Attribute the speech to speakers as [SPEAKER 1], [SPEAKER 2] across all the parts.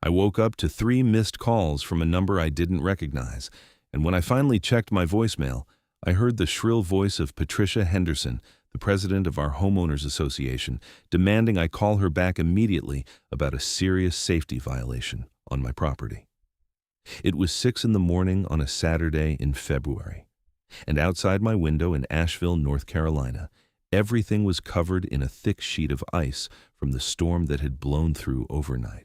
[SPEAKER 1] I woke up to 3 missed calls from a number I didn't recognize, and when I finally checked my voicemail, I heard the shrill voice of Patricia Henderson, the president of our homeowners association, demanding I call her back immediately about a serious safety violation on my property. It was 6 in the morning on a Saturday in February, and outside my window in Asheville, North Carolina, everything was covered in a thick sheet of ice from the storm that had blown through overnight.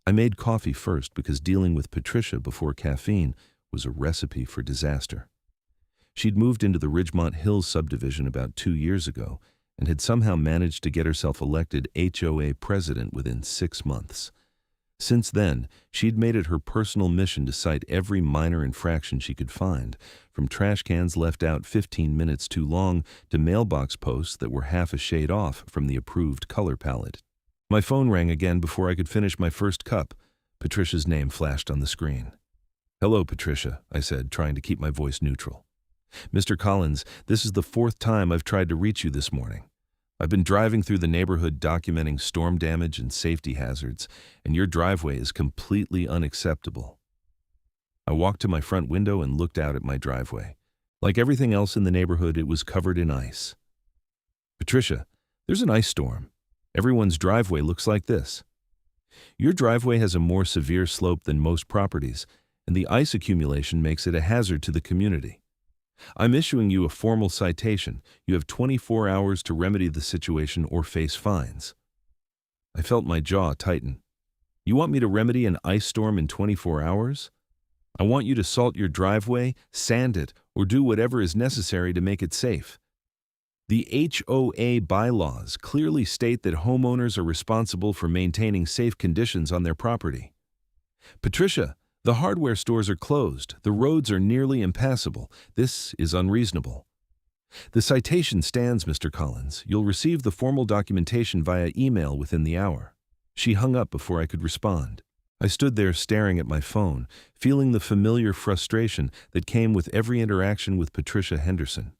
[SPEAKER 1] I made coffee first because dealing with Patricia before caffeine was a recipe for disaster. She'd moved into the Ridgemont Hills subdivision about 2 years ago and had somehow managed to get herself elected HOA president within 6 months. Since then, she'd made it her personal mission to cite every minor infraction she could find, from trash cans left out 15 minutes too long to mailbox posts that were half a shade off from the approved color palette. My phone rang again before I could finish my first cup. Patricia's name flashed on the screen. "Hello, Patricia," I said, trying to keep my voice neutral. "Mr. Collins, this is the 4th time I've tried to reach you this morning. I've been driving through the neighborhood documenting storm damage and safety hazards, and your driveway is completely unacceptable." I walked to my front window and looked out at my driveway. Like everything else in the neighborhood, it was covered in ice. "Patricia, there's an ice storm. Everyone's driveway looks like this. Your driveway has a more severe slope than most properties, and the ice accumulation makes it a hazard to the community. I'm issuing you a formal citation. You have 24 hours to remedy the situation or face fines." I felt my jaw tighten. "You want me to remedy an ice storm in 24 hours? I want you to salt your driveway, sand it, or do whatever is necessary to make it safe. The HOA bylaws clearly state that homeowners are responsible for maintaining safe conditions on their property. Patricia, the hardware stores are closed. The roads are nearly impassable. This is unreasonable. The citation stands, Mr. Collins. You'll receive the formal documentation via email within the hour." She hung up before I could respond. I stood there staring at my phone, feeling the familiar frustration that came with every interaction with Patricia Henderson.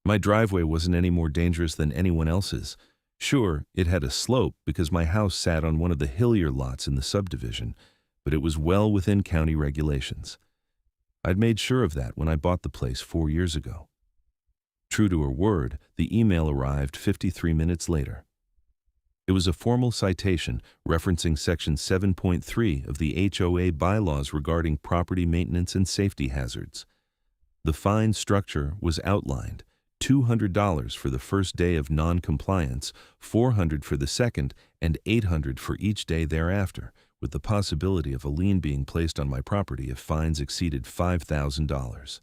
[SPEAKER 1] My driveway wasn't any more dangerous than anyone else's. Sure, it had a slope because my house sat on one of the hillier lots in the subdivision, but it was well within county regulations. I'd made sure of that when I bought the place 4 years ago. True to her word, the email arrived 53 minutes later. It was a formal citation referencing Section 7.3 of the HOA bylaws regarding property maintenance and safety hazards. The fine structure was outlined: $200 for the first day of non-compliance, $400 for the second, and $800 for each day thereafter, with the possibility of a lien being placed on my property if fines exceeded $5,000.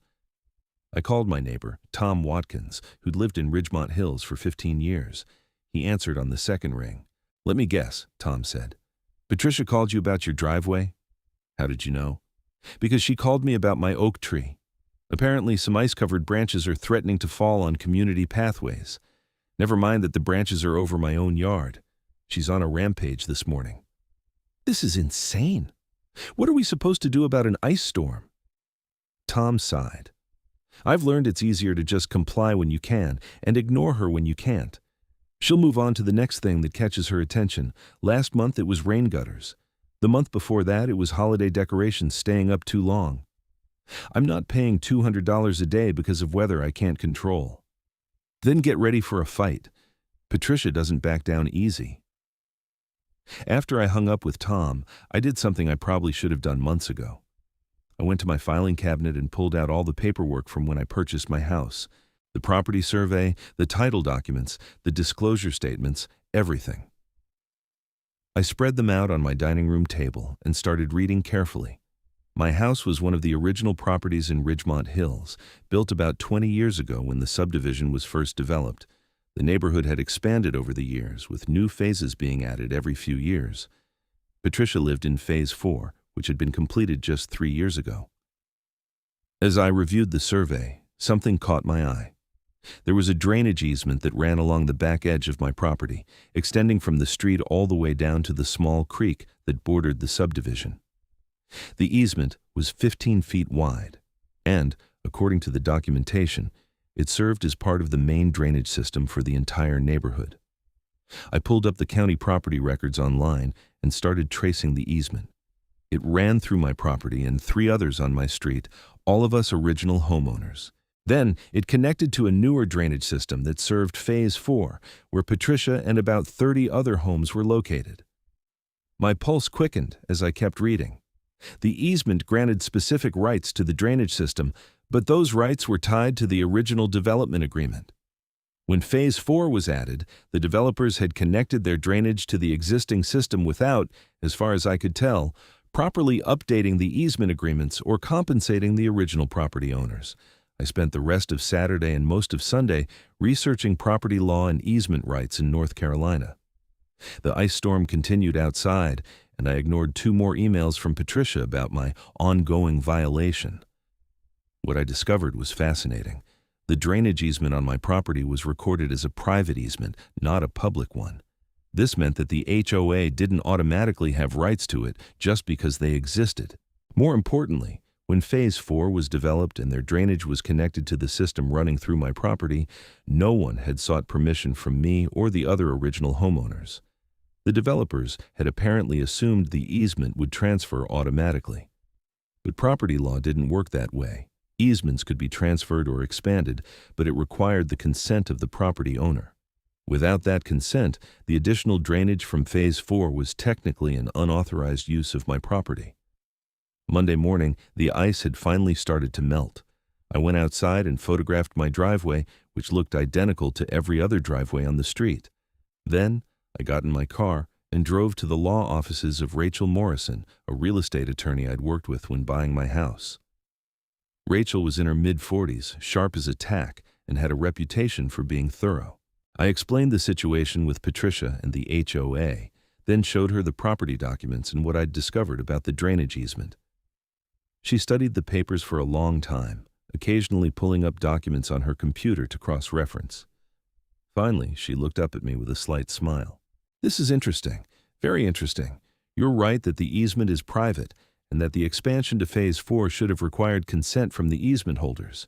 [SPEAKER 1] I called my neighbor, Tom Watkins, who'd lived in Ridgemont Hills for 15 years. He answered on the second ring. "Let me guess," Tom said. "Patricia called you about your driveway?" "How did you know?" "Because she called me about my oak tree. Apparently, some ice-covered branches are threatening to fall on community pathways. Never mind that the branches are over my own yard. She's on a rampage this morning." "This is insane. What are we supposed to do about an ice storm?" Tom sighed. "I've learned it's easier to just comply when you can and ignore her when you can't. She'll move on to the next thing that catches her attention. Last month it was rain gutters. The month before that it was holiday decorations staying up too long. I'm not paying $200 a day because of weather I can't control." Then get ready for a fight. Patricia doesn't back down easy. After I hung up with Tom, I did something I probably should have done months ago. I went to my filing cabinet and pulled out all the paperwork from when I purchased my house. The property survey, the title documents, the disclosure statements, everything. I spread them out on my dining room table and started reading carefully. My house was one of the original properties in Ridgemont Hills, built about 20 years ago when the subdivision was first developed. The neighborhood had expanded over the years, with new phases being added every few years. Patricia lived in Phase 4, which had been completed just 3 years ago. As I reviewed the survey, something caught my eye. There was a drainage easement that ran along the back edge of my property, extending from the street all the way down to the small creek that bordered the subdivision. The easement was 15 feet wide, and, according to the documentation, it served as part of the main drainage system for the entire neighborhood. I pulled up the county property records online and started tracing the easement. It ran through my property and 3 others on my street, all of us original homeowners. Then it connected to a newer drainage system that served Phase 4, where Patricia and about 30 other homes were located. My pulse quickened as I kept reading. The easement granted specific rights to the drainage system, but those rights were tied to the original development agreement. When Phase 4 was added, the developers had connected their drainage to the existing system without, as far as I could tell, properly updating the easement agreements or compensating the original property owners. I spent the rest of Saturday and most of Sunday researching property law and easement rights in North Carolina. The ice storm continued outside, and I ignored 2 more emails from Patricia about my ongoing violation. What I discovered was fascinating. The drainage easement on my property was recorded as a private easement, not a public one. This meant that the HOA didn't automatically have rights to it just because they existed. More importantly, when Phase 4 was developed and their drainage was connected to the system running through my property, no one had sought permission from me or the other original homeowners. The developers had apparently assumed the easement would transfer automatically. But property law didn't work that way. Easements could be transferred or expanded, but it required the consent of the property owner. Without that consent, the additional drainage from Phase 4 was technically an unauthorized use of my property. Monday morning, the ice had finally started to melt. I went outside and photographed my driveway, which looked identical to every other driveway on the street. Then, I got in my car and drove to the law offices of Rachel Morrison, a real estate attorney I'd worked with when buying my house. Rachel was in her mid-40s, sharp as a tack, and had a reputation for being thorough. I explained the situation with Patricia and the HOA, then showed her the property documents and what I'd discovered about the drainage easement. She studied the papers for a long time, occasionally pulling up documents on her computer to cross-reference. Finally, she looked up at me with a slight smile. "This is interesting, very interesting. You're right that the easement is private, and that the expansion to Phase 4 should have required consent from the easement holders.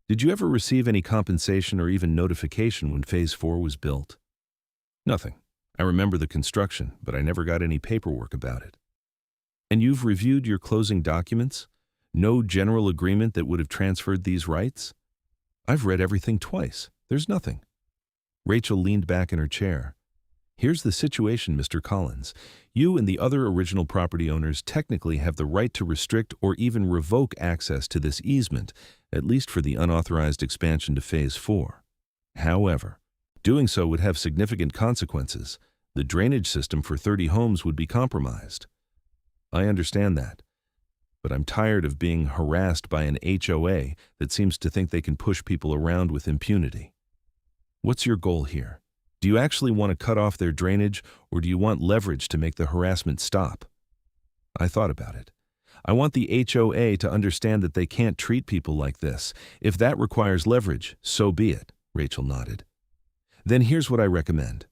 [SPEAKER 1] Did you ever receive any compensation or even notification when Phase 4 was built?" "Nothing. I remember the construction, but I never got any paperwork about it." "And you've reviewed your closing documents? No general agreement that would have transferred these rights?" "I've read everything twice. There's nothing." Rachel leaned back in her chair. "Here's the situation, Mr. Collins. You and the other original property owners technically have the right to restrict or even revoke access to this easement, at least for the unauthorized expansion to Phase 4. However, doing so would have significant consequences. The drainage system for 30 homes would be compromised." "I understand that, but I'm tired of being harassed by an HOA that seems to think they can push people around with impunity. What's your goal here? Do you actually want to cut off their drainage, or do you want leverage to make the harassment stop?" I thought about it. "I want the HOA to understand that they can't treat people like this. If that requires leverage, so be it," Rachel nodded. "Then here's what I recommend.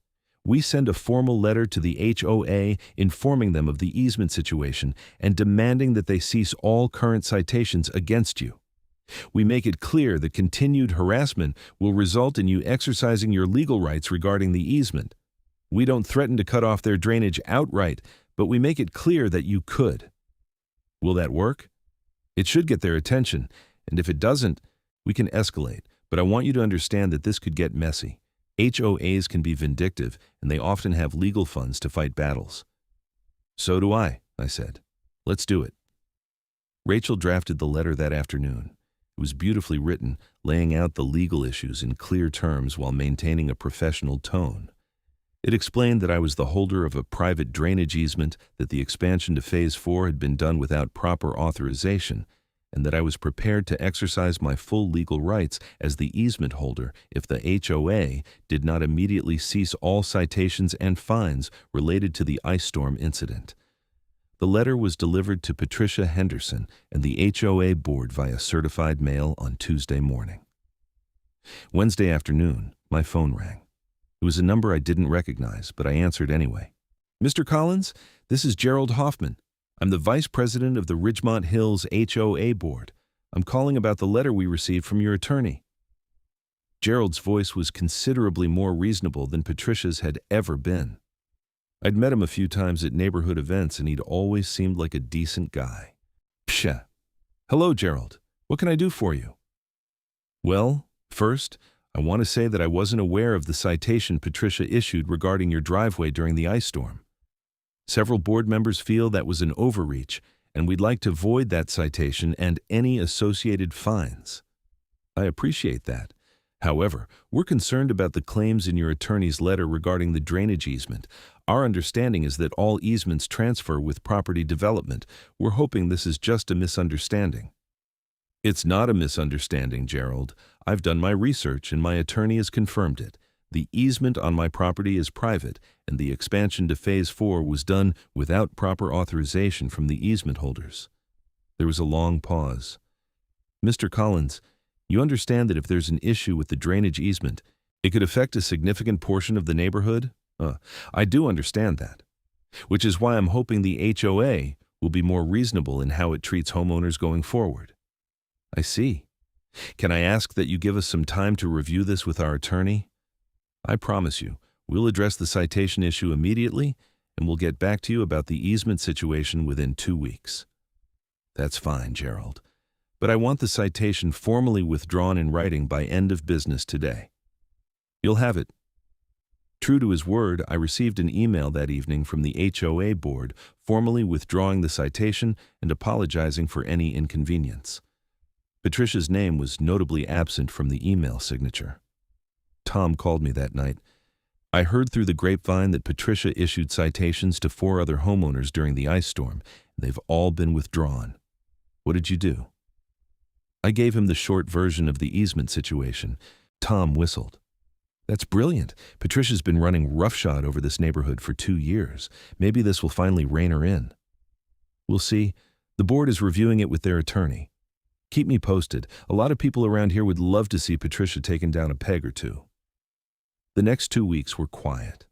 [SPEAKER 1] We send a formal letter to the HOA informing them of the easement situation and demanding that they cease all current citations against you. We make it clear that continued harassment will result in you exercising your legal rights regarding the easement. We don't threaten to cut off their drainage outright, but we make it clear that you could. Will that work? It should get their attention, and if it doesn't, we can escalate, but I want you to understand that this could get messy. HOAs can be vindictive, and they often have legal funds to fight battles." "So do I said. "Let's do it." Rachel drafted the letter that afternoon. It was beautifully written, laying out the legal issues in clear terms while maintaining a professional tone. It explained that I was the holder of a private drainage easement, that the expansion to Phase 4 had been done without proper authorization, and that I was prepared to exercise my full legal rights as the easement holder if the HOA did not immediately cease all citations and fines related to the ice storm incident. The letter was delivered to Patricia Henderson and the HOA board via certified mail on Tuesday morning. Wednesday afternoon, my phone rang. It was a number I didn't recognize, but I answered anyway. "Mr. Collins, this is Gerald Hoffman. I'm the vice president of the Ridgemont Hills HOA board. I'm calling about the letter we received from your attorney." Gerald's voice was considerably more reasonable than Patricia's had ever been. I'd met him a few times at neighborhood events and he'd always seemed like a decent guy. Psha. Hello, Gerald. What can I do for you? Well, first, I want to say that I wasn't aware of the citation Patricia issued regarding your driveway during the ice storm. Several board members feel that was an overreach, and we'd like to void that citation and any associated fines. I appreciate that. However, we're concerned about the claims in your attorney's letter regarding the drainage easement. Our understanding is that all easements transfer with property development. We're hoping this is just a misunderstanding. It's not a misunderstanding, Gerald. I've done my research and my attorney has confirmed it. The easement on my property is private, and the expansion to Phase 4 was done without proper authorization from the easement holders. There was a long pause. Mr. Collins, you understand that if there's an issue with the drainage easement, it could affect a significant portion of the neighborhood? I do understand that, which is why I'm hoping the HOA will be more reasonable in how it treats homeowners going forward. I see. Can I ask that you give us some time to review this with our attorney? I promise you, we'll address the citation issue immediately, and we'll get back to you about the easement situation within 2 weeks. That's fine, Gerald. But I want the citation formally withdrawn in writing by end of business today. You'll have it. True to his word, I received an email that evening from the HOA board formally withdrawing the citation and apologizing for any inconvenience. Patricia's name was notably absent from the email signature. Tom called me that night. I heard through the grapevine that Patricia issued citations to 4 other homeowners during the ice storm, and they've all been withdrawn. What did you do? I gave him the short version of the easement situation. Tom whistled. That's brilliant. Patricia's been running roughshod over this neighborhood for 2 years. Maybe this will finally rein her in. We'll see. The board is reviewing it with their attorney. Keep me posted. A lot of people around here would love to see Patricia taken down a peg or two. The next 2 weeks were quiet.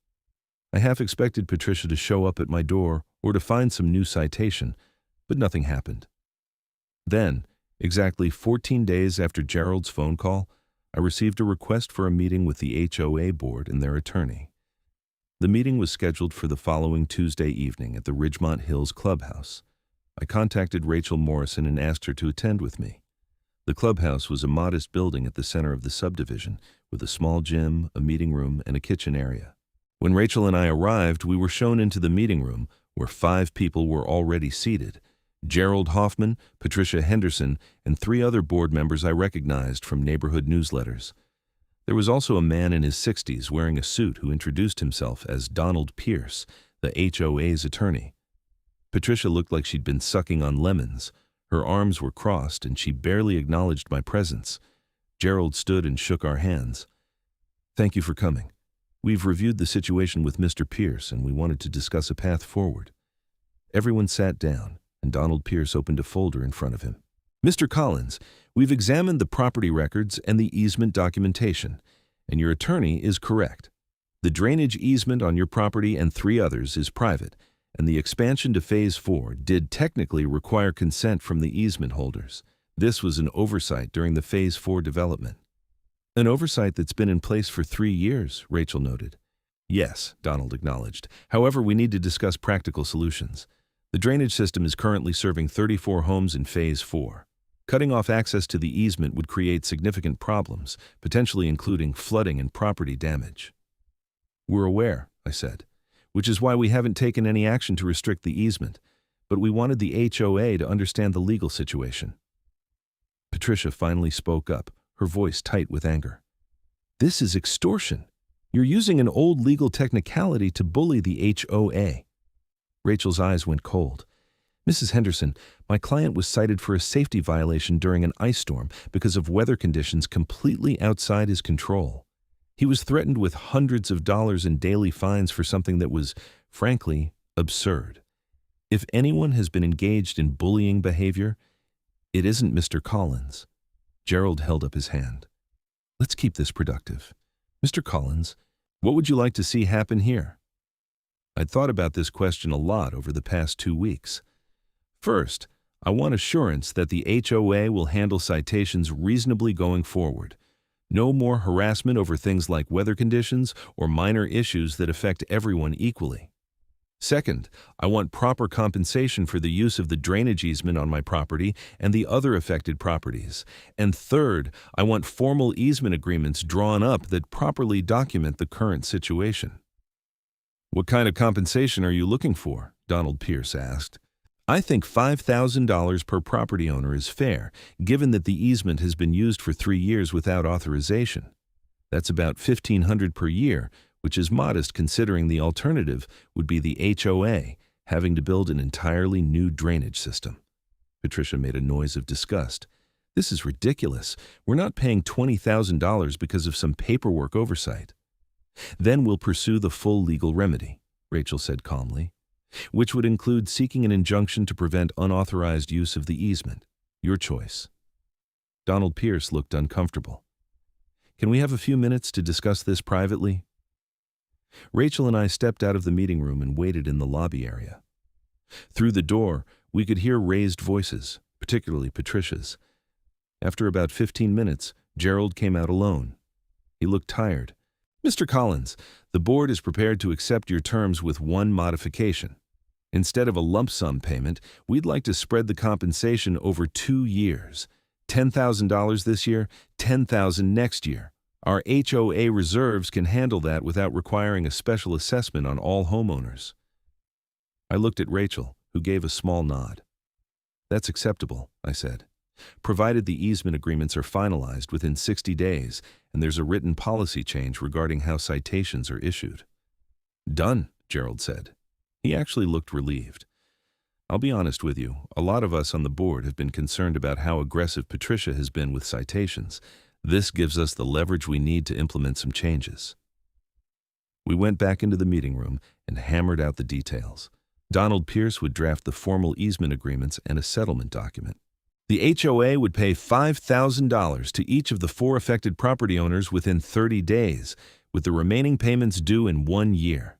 [SPEAKER 1] I half expected Patricia to show up at my door or to find some new citation, but nothing happened. Then, exactly 14 days after Gerald's phone call, I received a request for a meeting with the HOA board and their attorney. The meeting was scheduled for the following Tuesday evening at the Ridgemont Hills Clubhouse. I contacted Rachel Morrison and asked her to attend with me. The clubhouse was a modest building at the center of the subdivision, with a small gym, a meeting room, and a kitchen area. When Rachel and I arrived, we were shown into the meeting room, where 5 people were already seated: Gerald Hoffman, Patricia Henderson, and 3 other board members I recognized from neighborhood newsletters. There was also a man in his 60s wearing a suit who introduced himself as Donald Pierce, the HOA's attorney. Patricia looked like she'd been sucking on lemons. Her arms were crossed, and she barely acknowledged my presence. Gerald stood and shook our hands. Thank you for coming. We've reviewed the situation with Mr. Pierce, and we wanted to discuss a path forward. Everyone sat down, and Donald Pierce opened a folder in front of him. Mr. Collins, we've examined the property records and the easement documentation, and your attorney is correct. The drainage easement on your property and 3 others is private, and the expansion to Phase 4 did technically require consent from the easement holders. This was an oversight during the Phase 4 development. An oversight that's been in place for 3 years, Rachel noted. Yes, Donald acknowledged. However, we need to discuss practical solutions. The drainage system is currently serving 34 homes in Phase 4. Cutting off access to the easement would create significant problems, potentially including flooding and property damage. We're aware, I said, which is why we haven't taken any action to restrict the easement, but we wanted the HOA to understand the legal situation. Patricia finally spoke up, her voice tight with anger. This is extortion. You're using an old legal technicality to bully the HOA. Rachel's eyes went cold. Mrs. Henderson, my client was cited for a safety violation during an ice storm because of weather conditions completely outside his control. He was threatened with hundreds of dollars in daily fines for something that was, frankly, absurd. If anyone has been engaged in bullying behavior, it isn't Mr. Collins. Gerald held up his hand. Let's keep this productive. Mr. Collins, what would you like to see happen here? I'd thought about this question a lot over the past 2 weeks. First, I want assurance that the HOA will handle citations reasonably going forward. No more harassment over things like weather conditions or minor issues that affect everyone equally. Second, I want proper compensation for the use of the drainage easement on my property and the other affected properties. And third, I want formal easement agreements drawn up that properly document the current situation. What kind of compensation are you looking for? Donald Pierce asked. I think $5,000 per property owner is fair, given that the easement has been used for 3 years without authorization. That's about $1,500 per year, which is modest considering the alternative would be the HOA, having to build an entirely new drainage system. Patricia made a noise of disgust. This is ridiculous. We're not paying $20,000 because of some paperwork oversight. Then we'll pursue the full legal remedy, Rachel said calmly, which would include seeking an injunction to prevent unauthorized use of the easement. Your choice. Donald Pierce looked uncomfortable. Can we have a few minutes to discuss this privately? Rachel and I stepped out of the meeting room and waited in the lobby area. Through the door, we could hear raised voices, particularly Patricia's. After about 15 minutes, Gerald came out alone. He looked tired. Mr. Collins, the board is prepared to accept your terms with one modification. Instead of a lump sum payment, we'd like to spread the compensation over 2 years. $10,000 this year, $10,000 next year. Our HOA reserves can handle that without requiring a special assessment on all homeowners. I looked at Rachel, who gave a small nod. That's acceptable, I said, provided the easement agreements are finalized within 60 days and there's a written policy change regarding how citations are issued. Done, Gerald said. He actually looked relieved. I'll be honest with you, a lot of us on the board have been concerned about how aggressive Patricia has been with citations. This gives us the leverage we need to implement some changes. We went back into the meeting room and hammered out the details. Donald Pierce would draft the formal easement agreements and a settlement document. The HOA would pay $5,000 to each of the 4 affected property owners within 30 days, with the remaining payments due in 1 year.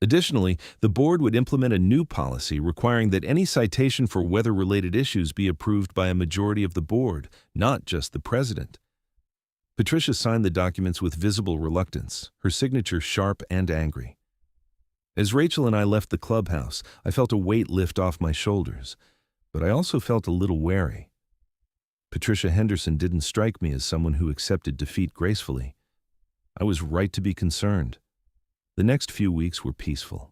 [SPEAKER 1] Additionally, the board would implement a new policy requiring that any citation for weather-related issues be approved by a majority of the board, not just the president. Patricia signed the documents with visible reluctance, her signature sharp and angry. As Rachel and I left the clubhouse, I felt a weight lift off my shoulders, but I also felt a little wary. Patricia Henderson didn't strike me as someone who accepted defeat gracefully. I was right to be concerned. The next few weeks were peaceful.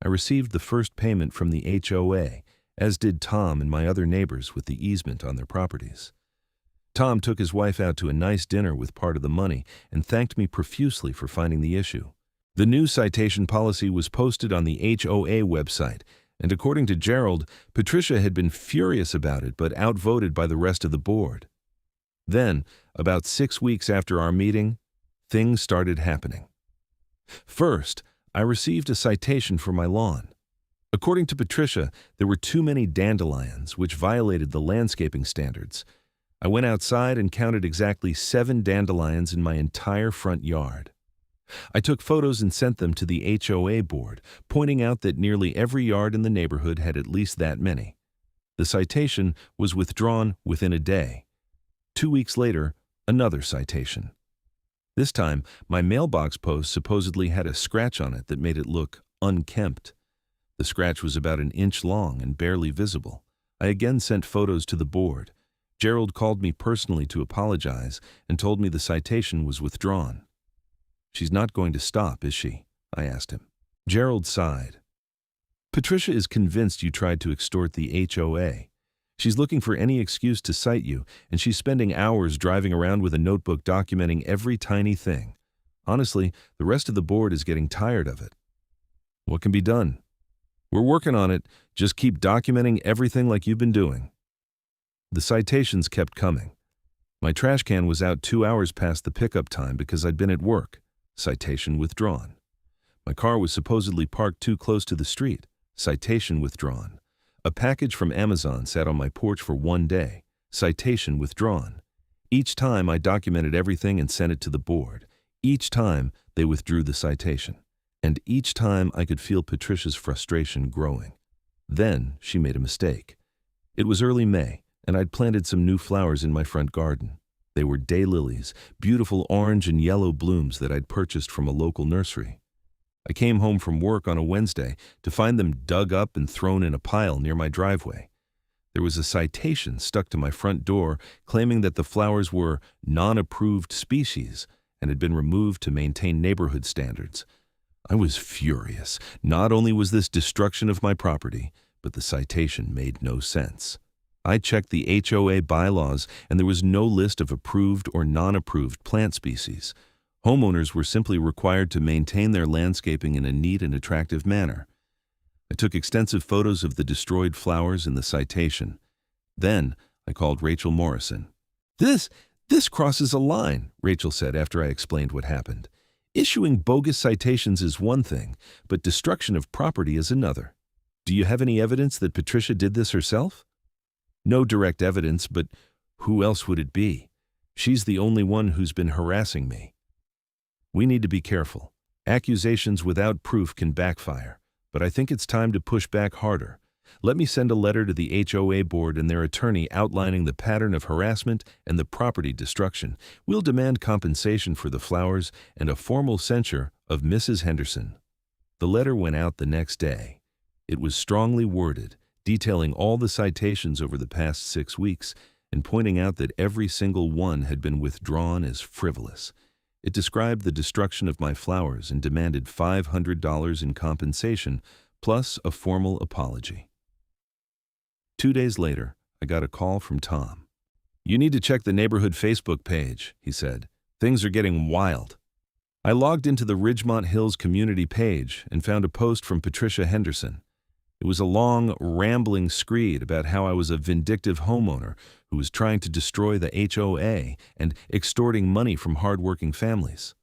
[SPEAKER 1] I received the first payment from the HOA, as did Tom and my other neighbors with the easement on their properties. Tom took his wife out to a nice dinner with part of the money and thanked me profusely for finding the issue. The new citation policy was posted on the HOA website, and according to Gerald, Patricia had been furious about it but outvoted by the rest of the board. Then, about 6 weeks after our meeting, things started happening. First, I received a citation for my lawn. According to Patricia, there were too many dandelions, which violated the landscaping standards. I went outside and counted exactly 7 dandelions in my entire front yard. I took photos and sent them to the HOA board, pointing out that nearly every yard in the neighborhood had at least that many. The citation was withdrawn within a day. 2 weeks later, another citation. This time, my mailbox post supposedly had a scratch on it that made it look unkempt. The scratch was about 1 inch long and barely visible. I again sent photos to the board. Gerald called me personally to apologize and told me the citation was withdrawn. She's not going to stop, is she? I asked him. Gerald sighed. Patricia is convinced you tried to extort the HOA. She's looking for any excuse to cite you, and she's spending hours driving around with a notebook documenting every tiny thing. Honestly, the rest of the board is getting tired of it. What can be done? We're working on it. Just keep documenting everything like you've been doing. The citations kept coming. My trash can was out 2 hours past the pickup time because I'd been at work. Citation withdrawn. My car was supposedly parked too close to the street. Citation withdrawn. A package from Amazon sat on my porch for 1 day. Citation withdrawn. Each time I documented everything and sent it to the board. Each time they withdrew the citation. And each time I could feel Patricia's frustration growing. Then she made a mistake. It was early May, and I'd planted some new flowers in my front garden. They were daylilies, beautiful orange and yellow blooms that I'd purchased from a local nursery. I came home from work on a Wednesday to find them dug up and thrown in a pile near my driveway. There was a citation stuck to my front door claiming that the flowers were non-approved species and had been removed to maintain neighborhood standards. I was furious. Not only was this destruction of my property, but the citation made no sense. I checked the HOA bylaws and there was no list of approved or non-approved plant species. Homeowners were simply required to maintain their landscaping in a neat and attractive manner. I took extensive photos of the destroyed flowers in the citation. Then I called Rachel Morrison. This crosses a line," Rachel said after I explained what happened. "Issuing bogus citations is one thing, but destruction of property is another. Do you have any evidence that Patricia did this herself?" "No direct evidence, but who else would it be? She's the only one who's been harassing me." We need to be careful. Accusations without proof can backfire, but I think it's time to push back harder. Let me send a letter to the HOA board and their attorney outlining the pattern of harassment and the property destruction. We'll demand compensation for the flowers and a formal censure of Mrs. Henderson. The letter went out the next day. It was strongly worded, detailing all the citations over the past 6 weeks and pointing out that every single one had been withdrawn as frivolous. It described the destruction of my flowers and demanded $500 in compensation, plus a formal apology. 2 days later, I got a call from Tom. "You need to check the neighborhood Facebook page," he said. "Things are getting wild." I logged into the Ridgemont Hills community page and found a post from Patricia Henderson. It was a long, rambling screed about how I was a vindictive homeowner who was trying to destroy the HOA and extorting money from hardworking families.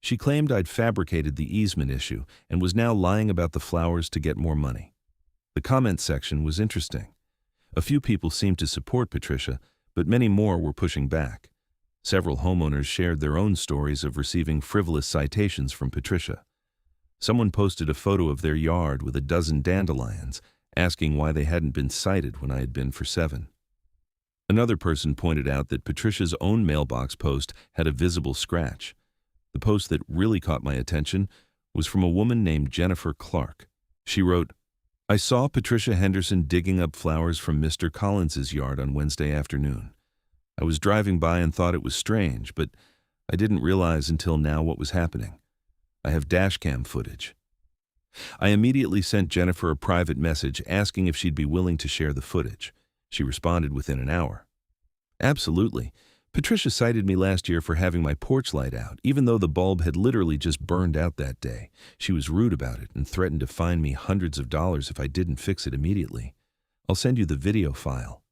[SPEAKER 1] She claimed I'd fabricated the easement issue and was now lying about the flowers to get more money. The comment section was interesting. A few people seemed to support Patricia, but many more were pushing back. Several homeowners shared their own stories of receiving frivolous citations from Patricia. Someone posted a photo of their yard with a dozen dandelions, asking why they hadn't been cited when I had been for 7. Another person pointed out that Patricia's own mailbox post had a visible scratch. The post that really caught my attention was from a woman named Jennifer Clark. She wrote, "I saw Patricia Henderson digging up flowers from Mr. Collins's yard on Wednesday afternoon. I was driving by and thought it was strange, but I didn't realize until now what was happening. I have dashcam footage." I immediately sent Jennifer a private message asking if she'd be willing to share the footage. She responded within an hour. "Absolutely. Patricia cited me last year for having my porch light out, even though the bulb had literally just burned out that day. She was rude about it and threatened to fine me hundreds of dollars if I didn't fix it immediately. I'll send you the video file."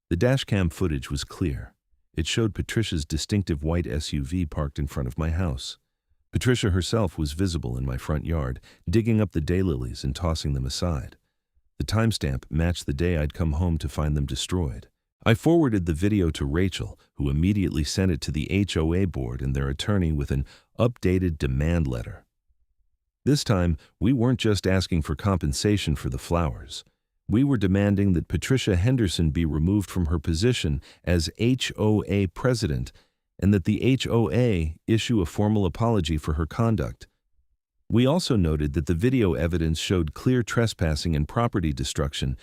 [SPEAKER 1] The dashcam footage was clear. It showed Patricia's distinctive white SUV parked in front of my house. Patricia herself was visible in my front yard, digging up the daylilies and tossing them aside. The timestamp matched the day I'd come home to find them destroyed. I forwarded the video to Rachel, who immediately sent it to the HOA board and their attorney with an updated demand letter. This time, we weren't just asking for compensation for the flowers. We were demanding that Patricia Henderson be removed from her position as HOA president and that the HOA issue a formal apology for her conduct. We also noted that the video evidence showed clear trespassing and property destruction,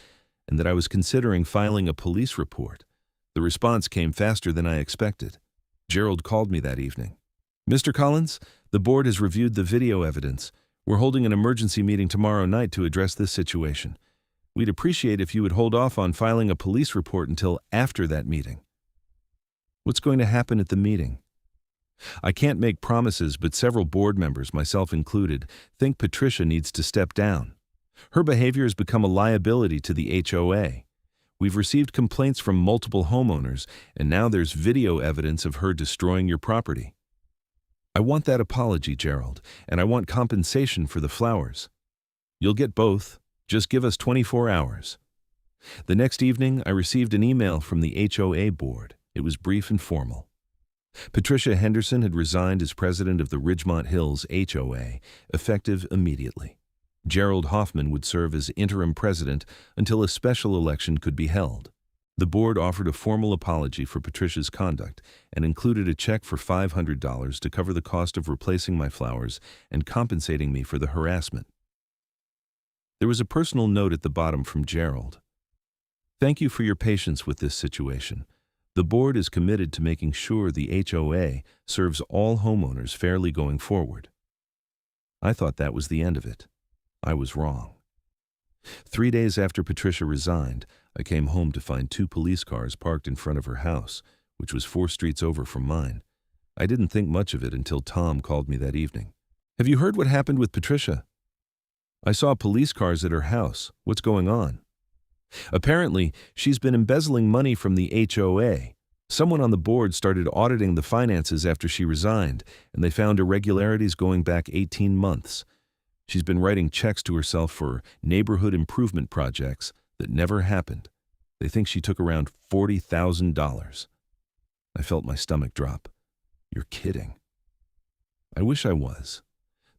[SPEAKER 1] and that I was considering filing a police report. The response came faster than I expected. Gerald called me that evening. "Mr. Collins, the board has reviewed the video evidence. We're holding an emergency meeting tomorrow night to address this situation. We'd appreciate if you would hold off on filing a police report until after that meeting." "What's going to happen at the meeting?" "I can't make promises, but several board members, myself included, think Patricia needs to step down. Her behavior has become a liability to the HOA. We've received complaints from multiple homeowners, and now there's video evidence of her destroying your property." "I want that apology, Gerald, and I want compensation for the flowers." "You'll get both. Just give us 24 hours. The next evening, I received an email from the HOA board. It was brief and formal. Patricia Henderson had resigned as president of the Ridgemont Hills HOA, effective immediately. Gerald Hoffman would serve as interim president until a special election could be held. The board offered a formal apology for Patricia's conduct and included a check for $500 to cover the cost of replacing my flowers and compensating me for the harassment. There was a personal note at the bottom from Gerald. "Thank you for your patience with this situation. The board is committed to making sure the HOA serves all homeowners fairly going forward." I thought that was the end of it. I was wrong. 3 days after Patricia resigned, I came home to find 2 police cars parked in front of her house, which was 4 streets over from mine. I didn't think much of it until Tom called me that evening. "Have you heard what happened with Patricia?" "I saw police cars at her house. What's going on?" "Apparently, she's been embezzling money from the HOA. Someone on the board started auditing the finances after she resigned, and they found irregularities going back 18 months. She's been writing checks to herself for neighborhood improvement projects that never happened. They think she took around $40,000. I felt my stomach drop. "You're kidding." I wish I was.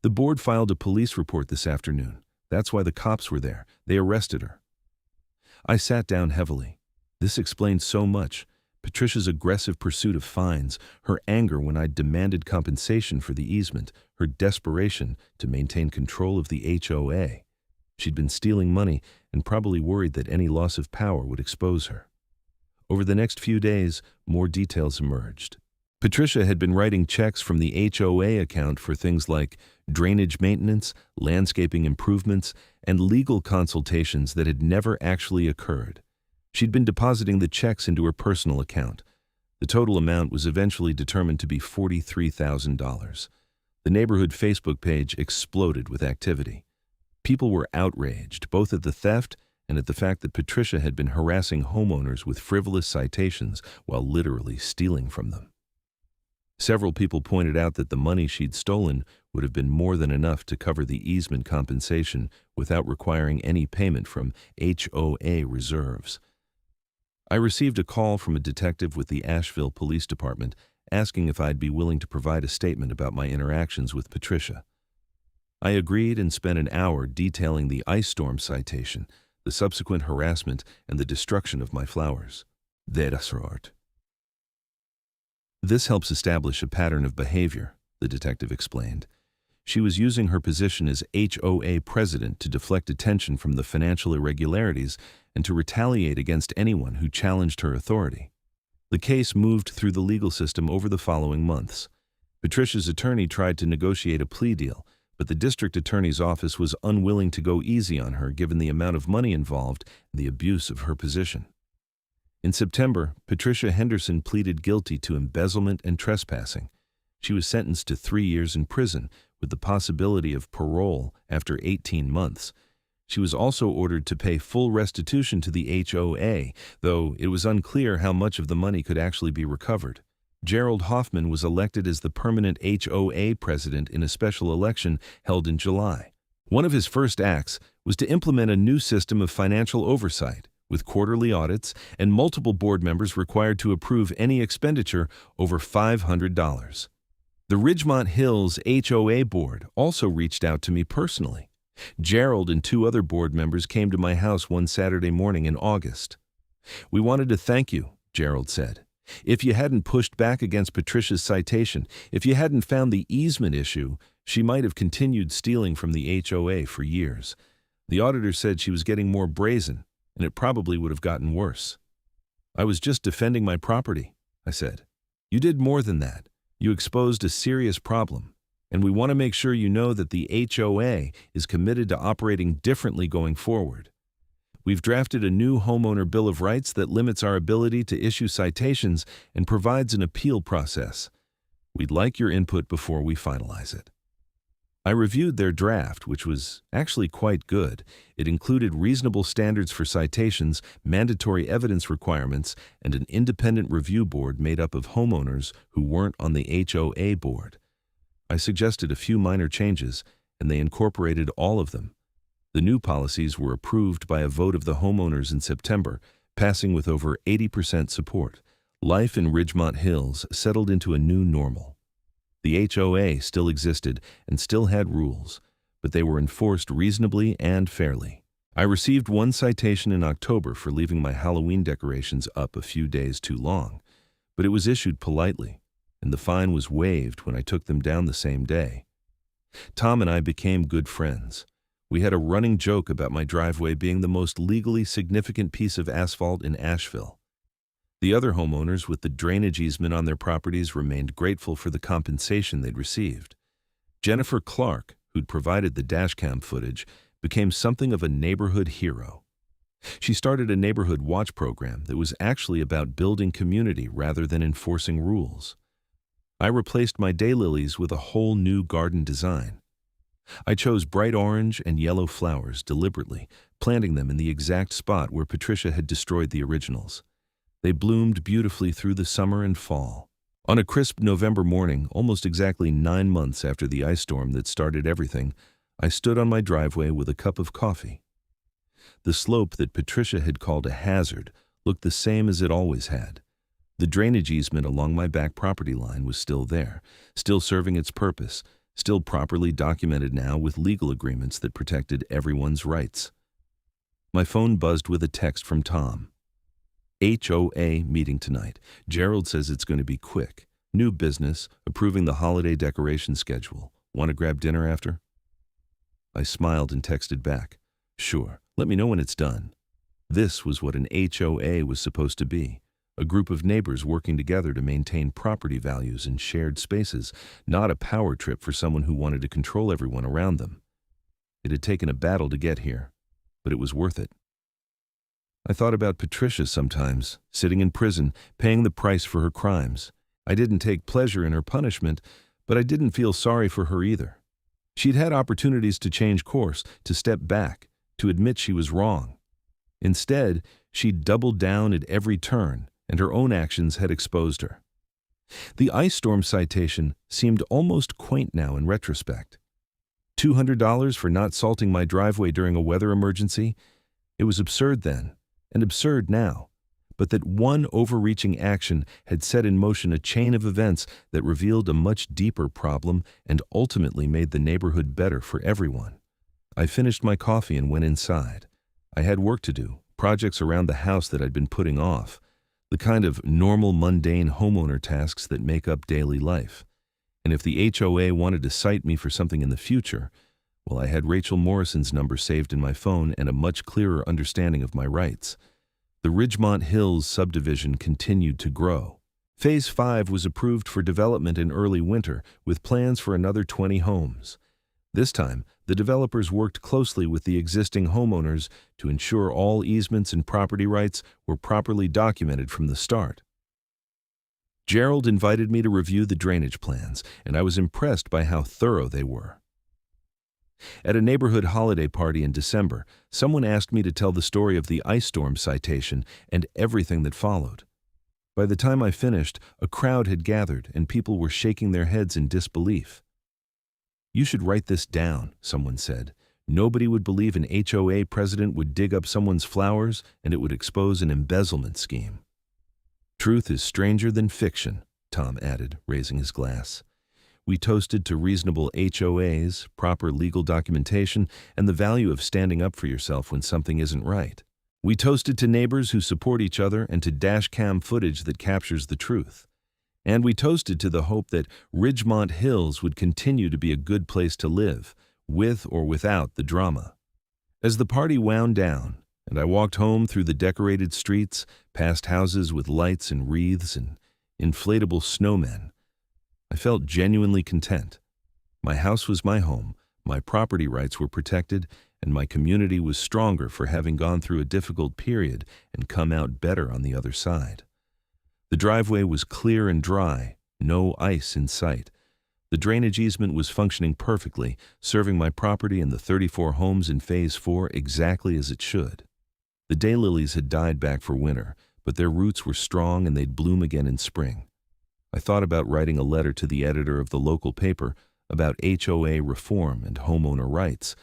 [SPEAKER 1] The board filed a police report this afternoon. That's why the cops were there. They arrested her. I sat down heavily. This explained so much. Patricia's aggressive pursuit of fines, her anger when I demanded compensation for the easement, her desperation to maintain control of the HOA. She'd been stealing money and probably worried that any loss of power would expose her. Over the next few days, more details emerged. Patricia had been writing checks from the HOA account for things like drainage maintenance, landscaping improvements, and legal consultations that had never actually occurred. She'd been depositing the checks into her personal account. The total amount was eventually determined to be $43,000. The neighborhood Facebook page exploded with activity. People were outraged, both at the theft and at the fact that Patricia had been harassing homeowners with frivolous citations while literally stealing from them. Several people pointed out that the money she'd stolen would have been more than enough to cover the easement compensation without requiring any payment from HOA reserves. I received a call from a detective with the Asheville Police Department asking if I'd be willing to provide a statement about my interactions with Patricia. I agreed and spent an hour detailing the ice storm citation, the subsequent harassment, and the destruction of my flowers. This helps establish a pattern of behavior, the detective explained. She was using her position as HOA president to deflect attention from the financial irregularities and to retaliate against anyone who challenged her authority. The case moved through the legal system over the following months. Patricia's attorney tried to negotiate a plea deal, but the district attorney's office was unwilling to go easy on her given the amount of money involved and the abuse of her position. In September, Patricia Henderson pleaded guilty to embezzlement and trespassing. She was sentenced to 3 years in prison with the possibility of parole after 18 months. She was also ordered to pay full restitution to the HOA, though it was unclear how much of the money could actually be recovered. Gerald Hoffman was elected as the permanent HOA president in a special election held in July. One of his first acts was to implement a new system of financial oversight, with quarterly audits and multiple board members required to approve any expenditure over $500. The Ridgemont Hills HOA board also reached out to me personally. Gerald and 2 other board members came to my house one Saturday morning in August. "We wanted to thank you," Gerald said. "If you hadn't pushed back against Patricia's citation, if you hadn't found the easement issue, she might have continued stealing from the HOA for years. The auditor said she was getting more brazen, and it probably would have gotten worse." "I was just defending my property," I said. "You did more than that. You exposed a serious problem, and we want to make sure you know that the HOA is committed to operating differently going forward. We've drafted a new homeowner bill of rights that limits our ability to issue citations and provides an appeal process. We'd like your input before we finalize it." I reviewed their draft, which was actually quite good. It included reasonable standards for citations, mandatory evidence requirements, and an independent review board made up of homeowners who weren't on the HOA board. I suggested a few minor changes, and they incorporated all of them. The new policies were approved by a vote of the homeowners in September, passing with over 80% support. Life in Ridgemont Hills settled into a new normal. The HOA still existed and still had rules, but they were enforced reasonably and fairly. I received one citation in October for leaving my Halloween decorations up a few days too long, but it was issued politely, and the fine was waived when I took them down the same day. Tom and I became good friends. We had a running joke about my driveway being the most legally significant piece of asphalt in Asheville. The other homeowners with the drainage easement on their properties remained grateful for the compensation they'd received. Jennifer Clark, who'd provided the dashcam footage, became something of a neighborhood hero. She started a neighborhood watch program that was actually about building community rather than enforcing rules. I replaced my daylilies with a whole new garden design. I chose bright orange and yellow flowers deliberately, planting them in the exact spot where Patricia had destroyed the originals. They bloomed beautifully through the summer and fall. On a crisp November morning, almost exactly 9 months after the ice storm that started everything, I stood on my driveway with a cup of coffee. The slope that Patricia had called a hazard looked the same as it always had. The drainage easement along my back property line was still there, still serving its purpose, still properly documented now with legal agreements that protected everyone's rights. My phone buzzed with a text from Tom. HOA meeting tonight. Gerald says it's going to be quick. New business, approving the holiday decoration schedule. Want to grab dinner after? I smiled and texted back, "Sure, let me know when it's done." This was what an HOA was supposed to be, a group of neighbors working together to maintain property values and shared spaces, not a power trip for someone who wanted to control everyone around them. It had taken a battle to get here, but it was worth it. I thought about Patricia sometimes, sitting in prison, paying the price for her crimes. I didn't take pleasure in her punishment, but I didn't feel sorry for her either. She'd had opportunities to change course, to step back, to admit she was wrong. Instead, she'd doubled down at every turn, and her own actions had exposed her. The ice storm citation seemed almost quaint now in retrospect. $200 for not salting my driveway during a weather emergency? It was absurd then, and absurd now, but that one overreaching action had set in motion a chain of events that revealed a much deeper problem and ultimately made the neighborhood better for everyone. I finished my coffee and went inside. I had work to do, projects around the house that I'd been putting off, the kind of normal, mundane homeowner tasks that make up daily life. And if the HOA wanted to cite me for something in the future, well, I had Rachel Morrison's number saved in my phone and a much clearer understanding of my rights. The Ridgemont Hills subdivision continued to grow. Phase 5 was approved for development in early winter, with plans for another 20 homes. This time, the developers worked closely with the existing homeowners to ensure all easements and property rights were properly documented from the start. Gerald invited me to review the drainage plans, and I was impressed by how thorough they were. At a neighborhood holiday party in December, someone asked me to tell the story of the ice storm citation and everything that followed. By the time I finished, a crowd had gathered and people were shaking their heads in disbelief. "You should write this down," someone said. "Nobody would believe an HOA president would dig up someone's flowers and it would expose an embezzlement scheme." "Truth is stranger than fiction," Tom added, raising his glass. We toasted to reasonable HOAs, proper legal documentation, and the value of standing up for yourself when something isn't right. We toasted to neighbors who support each other and to dashcam footage that captures the truth. And we toasted to the hope that Ridgemont Hills would continue to be a good place to live, with or without the drama. As the party wound down, and I walked home through the decorated streets, past houses with lights and wreaths and inflatable snowmen, I felt genuinely content. My house was my home, my property rights were protected, and my community was stronger for having gone through a difficult period and come out better on the other side. The driveway was clear and dry, no ice in sight. The drainage easement was functioning perfectly, serving my property and the 34 homes in Phase 4 exactly as it should. The daylilies had died back for winter, but their roots were strong and they'd bloom again in spring. I thought about writing a letter to the editor of the local paper about HOA reform and homeowner rights,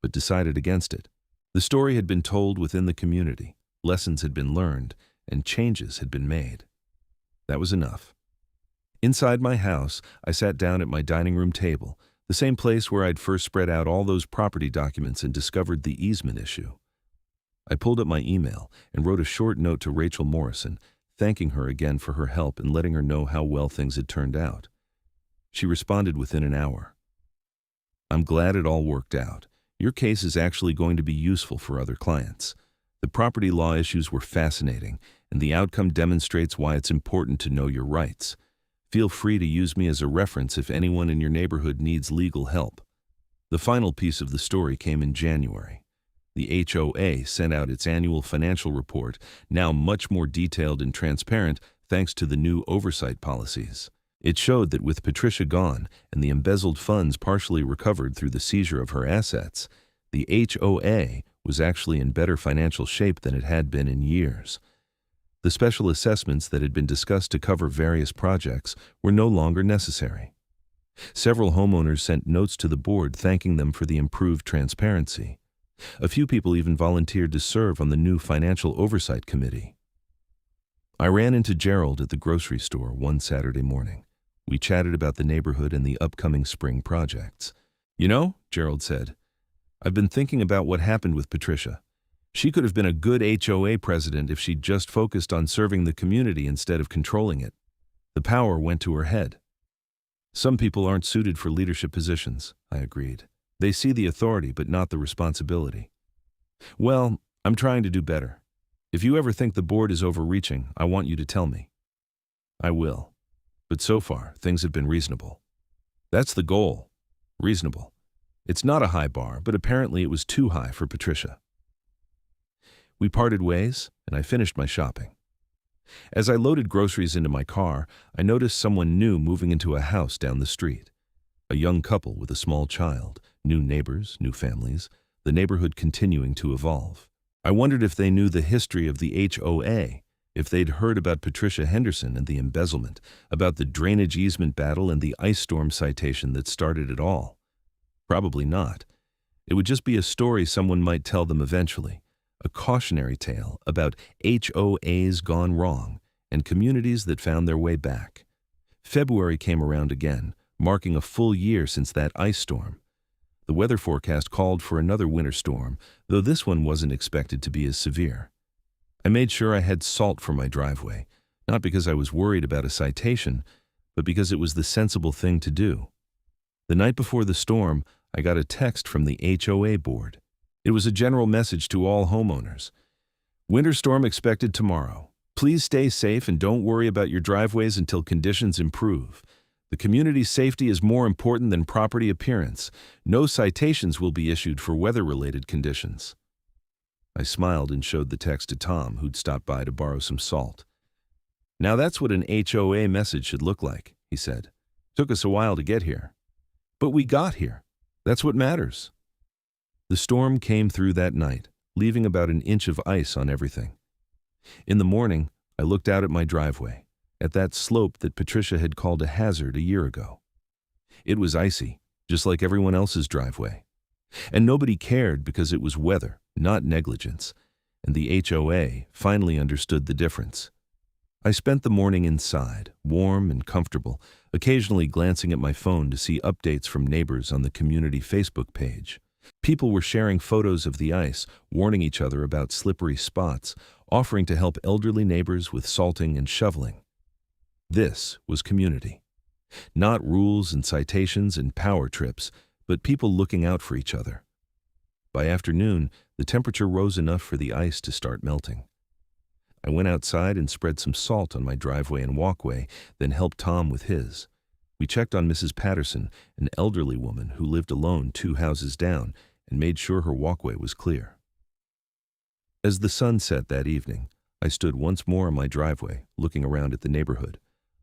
[SPEAKER 1] but decided against it. The story had been told within the community, lessons had been learned, and changes had been made. That was enough. Inside my house, I sat down at my dining room table, the same place where I'd first spread out all those property documents and discovered the easement issue. I pulled up my email and wrote a short note to Rachel Morrison, thanking her again for her help and letting her know how well things had turned out. She responded within an hour. "I'm glad it all worked out. Your case is actually going to be useful for other clients. The property law issues were fascinating, and the outcome demonstrates why it's important to know your rights. Feel free to use me as a reference if anyone in your neighborhood needs legal help." The final piece of the story came in January. The HOA sent out its annual financial report, now much more detailed and transparent thanks to the new oversight policies. It showed that with Patricia gone and the embezzled funds partially recovered through the seizure of her assets, the HOA was actually in better financial shape than it had been in years. The special assessments that had been discussed to cover various projects were no longer necessary. Several homeowners sent notes to the board thanking them for the improved transparency. A few people even volunteered to serve on the new Financial Oversight Committee. I ran into Gerald at the grocery store one Saturday morning. We chatted about the neighborhood and the upcoming spring projects. "You know," Gerald said, "I've been thinking about what happened with Patricia. She could have been a good HOA president if she'd just focused on serving the community instead of controlling it. The power went to her head." "Some people aren't suited for leadership positions," I agreed. "They see the authority but not the responsibility." "Well, I'm trying to do better. If you ever think the board is overreaching, I want you to tell me." "I will. But so far, things have been reasonable." "That's the goal. Reasonable. It's not a high bar, but apparently it was too high for Patricia." We parted ways, and I finished my shopping. As I loaded groceries into my car, I noticed someone new moving into a house down the street. A young couple with a small child, new neighbors, new families, the neighborhood continuing to evolve. I wondered if they knew the history of the HOA, if they'd heard about Patricia Henderson and the embezzlement, about the drainage easement battle and the ice storm citation that started it all. Probably not. It would just be a story someone might tell them eventually, a cautionary tale about HOAs gone wrong and communities that found their way back. February came around again, marking a full year since that ice storm. The weather forecast called for another winter storm, though this one wasn't expected to be as severe. I made sure I had salt for my driveway, not because I was worried about a citation, but because it was the sensible thing to do. The night before the storm, I got a text from the HOA board. It was a general message to all homeowners. "Winter storm expected tomorrow. Please stay safe and don't worry about your driveways until conditions improve. The community's safety is more important than property appearance. No citations will be issued for weather-related conditions." I smiled and showed the text to Tom, who'd stopped by to borrow some salt. "Now that's what an HOA message should look like," he said. "Took us a while to get here. But we got here. That's what matters." The storm came through that night, leaving about an inch of ice on everything. In the morning, I looked out at my driveway, at that slope that Patricia had called a hazard a year ago. It was icy, just like everyone else's driveway. And nobody cared because it was weather, not negligence, and the HOA finally understood the difference. I spent the morning inside, warm and comfortable, occasionally glancing at my phone to see updates from neighbors on the community Facebook page. People were sharing photos of the ice, warning each other about slippery spots, offering to help elderly neighbors with salting and shoveling. This was community. Not rules and citations and power trips, but people looking out for each other. By afternoon, the temperature rose enough for the ice to start melting. I went outside and spread some salt on my driveway and walkway, then helped Tom with his. We checked on Mrs. Patterson, an elderly woman who lived alone 2 houses down, and made sure her walkway was clear. As the sun set that evening, I stood once more on my driveway, looking around at the neighborhood.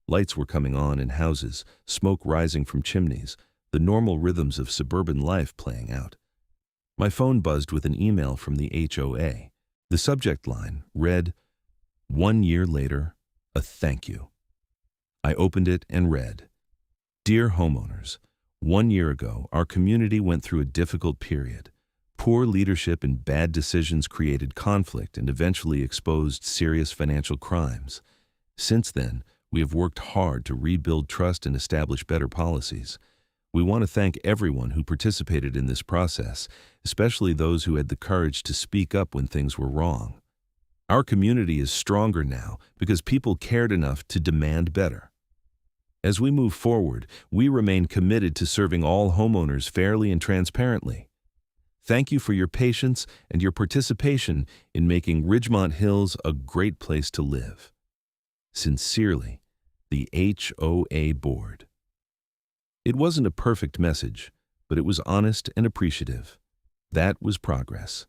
[SPEAKER 1] Lights were coming on in houses, smoke rising from chimneys, the normal rhythms of suburban life playing out. My phone buzzed with an email from the HOA. The subject line read, "1 year later, a thank you." I opened it and read, "Dear homeowners, 1 year ago, our community went through a difficult period. Poor leadership and bad decisions created conflict and eventually exposed serious financial crimes. Since then, we have worked hard to rebuild trust and establish better policies. We want to thank everyone who participated in this process, especially those who had the courage to speak up when things were wrong. Our community is stronger now because people cared enough to demand better. As we move forward, we remain committed to serving all homeowners fairly and transparently. Thank you for your patience and your participation in making Ridgemont Hills a great place to live. Sincerely, the HOA Board. It wasn't a perfect message, but it was honest and appreciative. That was progress.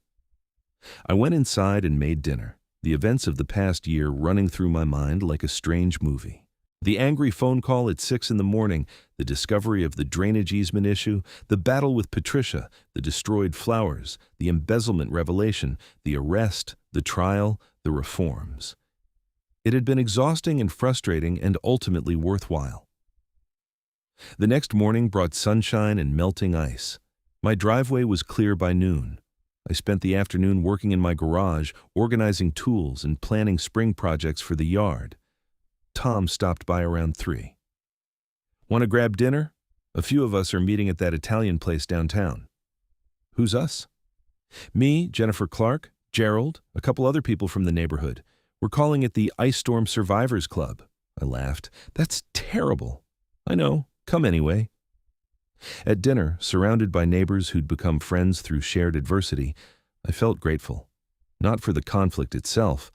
[SPEAKER 1] I went inside and made dinner, the events of the past year running through my mind like a strange movie. The angry phone call at 6 in the morning, the discovery of the drainage easement issue, the battle with Patricia, the destroyed flowers, the embezzlement revelation, the arrest, the trial, the reforms. It had been exhausting and frustrating and ultimately worthwhile. The next morning brought sunshine and melting ice. My driveway was clear by noon. I spent the afternoon working in my garage, organizing tools and planning spring projects for the yard. Tom stopped by around 3. Want to grab dinner? A few of us are meeting at that Italian place downtown. Who's us? Me, Jennifer Clark, Gerald, a couple other people from the neighborhood. We're calling it the Ice Storm Survivors Club. I laughed. That's terrible. I know. Come anyway. At dinner, surrounded by neighbors who'd become friends through shared adversity, I felt grateful. Not for the conflict itself,